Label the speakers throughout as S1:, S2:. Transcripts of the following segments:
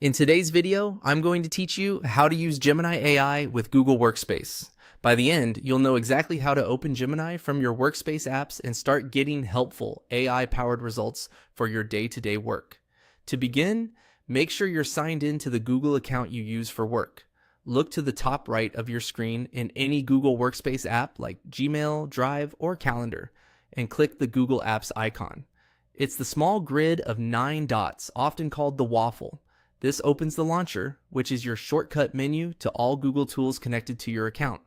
S1: In today's video, I'm going to teach you how to use Gemini AI with Google Workspace. By the end, you'll know exactly how to open Gemini from your Workspace apps and start getting helpful AI-powered results for your day-to-day work. To begin, make sure you're signed in to the Google account you use for work. Look to the top right of your screen in any Google Workspace app like Gmail, Drive, or Calendar, and click the Google Apps icon. It's the small grid of 9 dots, often called the waffle. This opens the launcher, which is your shortcut menu to all Google tools connected to your account.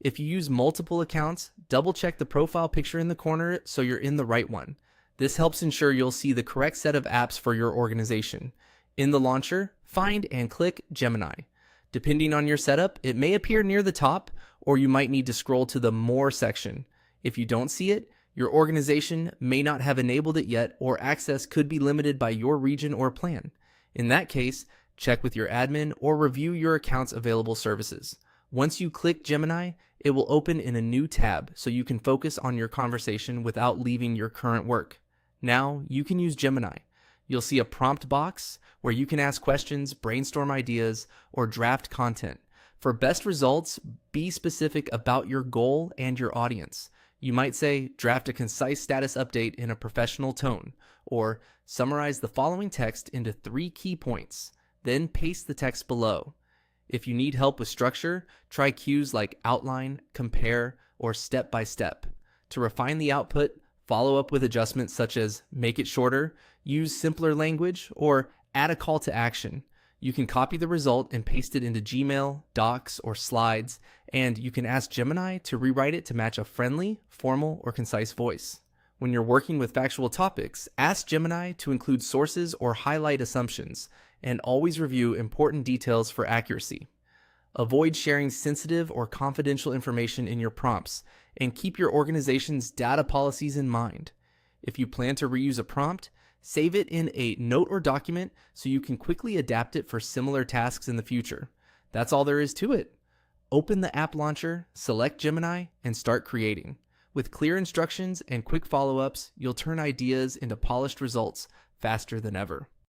S1: If you use multiple accounts, double check the profile picture in the corner so you're in the right one. This helps ensure you'll see the correct set of apps for your organization. In the launcher, find and click Gemini. Depending on your setup, it may appear near the top, or you might need to scroll to the More section. If you don't see it, your organization may not have enabled it yet, or access could be limited by your region or plan. In that case, check with your admin or review your account's available services. Once you click Gemini, it will open in a new tab so you can focus on your conversation without leaving your current work. Now, you can use Gemini. You'll see a prompt box where you can ask questions, brainstorm ideas, or draft content. For best results, be specific about your goal and your audience. You might say, draft a concise status update in a professional tone, or summarize the following text into 3 key points, then paste the text below. If you need help with structure, try cues like outline, compare, or step by step. To refine the output, follow up with adjustments such as make it shorter, use simpler language, or add a call to action. You can copy the result and paste it into Gmail, Docs, or Slides, and you can ask Gemini to rewrite it to match a friendly, formal, or concise voice. When you're working with factual topics, ask Gemini to include sources or highlight assumptions, and always review important details for accuracy. Avoid sharing sensitive or confidential information in your prompts, and keep your organization's data policies in mind. If you plan to reuse a prompt, save it in a note or document so you can quickly adapt it for similar tasks in the future. That's all there is to it. Open the app launcher, select Gemini, and start creating. With clear instructions and quick follow-ups, you'll turn ideas into polished results faster than ever.